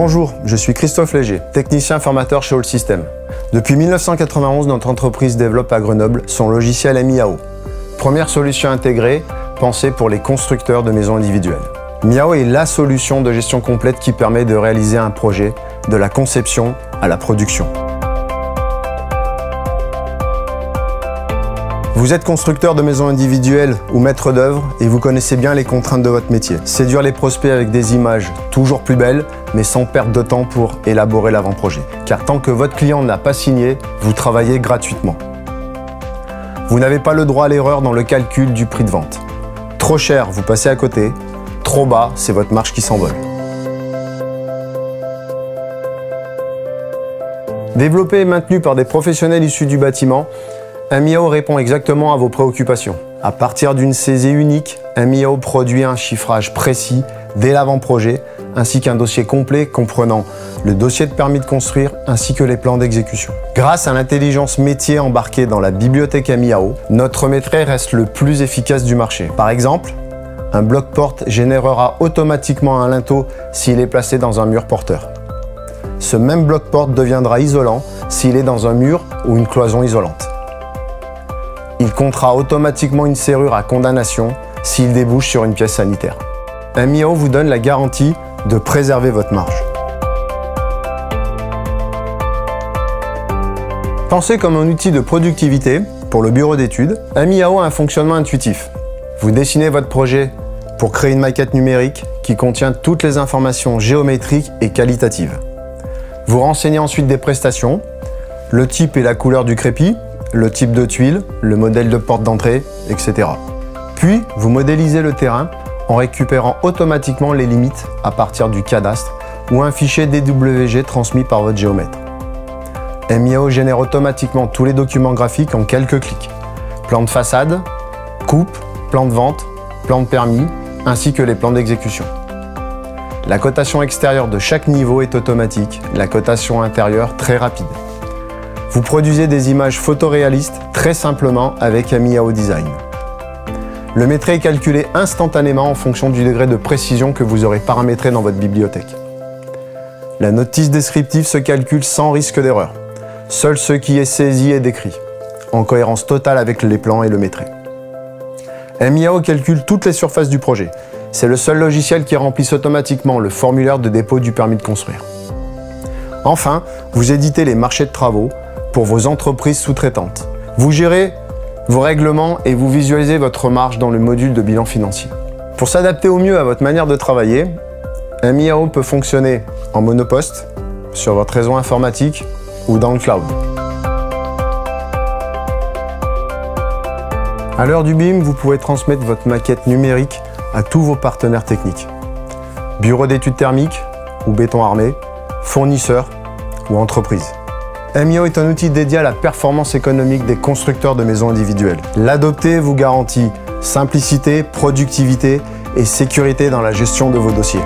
Bonjour, je suis Christophe Léger, technicien formateur chez All System. Depuis 1991, notre entreprise développe à Grenoble son logiciel Miao. Première solution intégrée, pensée pour les constructeurs de maisons individuelles. Miao est la solution de gestion complète qui permet de réaliser un projet de la conception à la production. Vous êtes constructeur de maisons individuelles ou maître d'œuvre et vous connaissez bien les contraintes de votre métier. Séduire les prospects avec des images toujours plus belles, mais sans perdre de temps pour élaborer l'avant-projet. Car tant que votre client n'a pas signé, vous travaillez gratuitement. Vous n'avez pas le droit à l'erreur dans le calcul du prix de vente. Trop cher, vous passez à côté. Trop bas, c'est votre marge qui s'envole. Développé et maintenu par des professionnels issus du bâtiment, Miao répond exactement à vos préoccupations. À partir d'une saisie unique, Miao produit un chiffrage précis dès l'avant-projet, ainsi qu'un dossier complet comprenant le dossier de permis de construire ainsi que les plans d'exécution. Grâce à l'intelligence métier embarquée dans la bibliothèque Miao, notre maîtrise reste le plus efficace du marché. Par exemple, un bloc-porte générera automatiquement un linteau s'il est placé dans un mur porteur. Ce même bloc-porte deviendra isolant s'il est dans un mur ou une cloison isolante. Il comptera automatiquement une serrure à condamnation s'il débouche sur une pièce sanitaire. Miao vous donne la garantie de préserver votre marge. Pensé comme un outil de productivité pour le bureau d'études, Miao a un fonctionnement intuitif. Vous dessinez votre projet pour créer une maquette numérique qui contient toutes les informations géométriques et qualitatives. Vous renseignez ensuite des prestations, le type et la couleur du crépi, le type de tuile, le modèle de porte d'entrée, etc. Puis, vous modélisez le terrain en récupérant automatiquement les limites à partir du cadastre ou un fichier DWG transmis par votre géomètre. Miao génère automatiquement tous les documents graphiques en quelques clics. Plan de façade, coupe, plan de vente, plan de permis, ainsi que les plans d'exécution. La cotation extérieure de chaque niveau est automatique, la cotation intérieure très rapide. Vous produisez des images photoréalistes très simplement avec Miao Design. Le métré est calculé instantanément en fonction du degré de précision que vous aurez paramétré dans votre bibliothèque. La notice descriptive se calcule sans risque d'erreur. Seul ce qui est saisi est décrit, en cohérence totale avec les plans et le métré. Miao calcule toutes les surfaces du projet. C'est le seul logiciel qui remplisse automatiquement le formulaire de dépôt du permis de construire. Enfin, vous éditez les marchés de travaux pour vos entreprises sous-traitantes. Vous gérez vos règlements et vous visualisez votre marge dans le module de bilan financier. Pour s'adapter au mieux à votre manière de travailler, Miao peut fonctionner en monoposte, sur votre réseau informatique ou dans le cloud. À l'heure du BIM, vous pouvez transmettre votre maquette numérique à tous vos partenaires techniques. Bureau d'études thermiques ou béton armé, fournisseurs ou entreprises. Miao est un outil dédié à la performance économique des constructeurs de maisons individuelles. L'adopter vous garantit simplicité, productivité et sécurité dans la gestion de vos dossiers.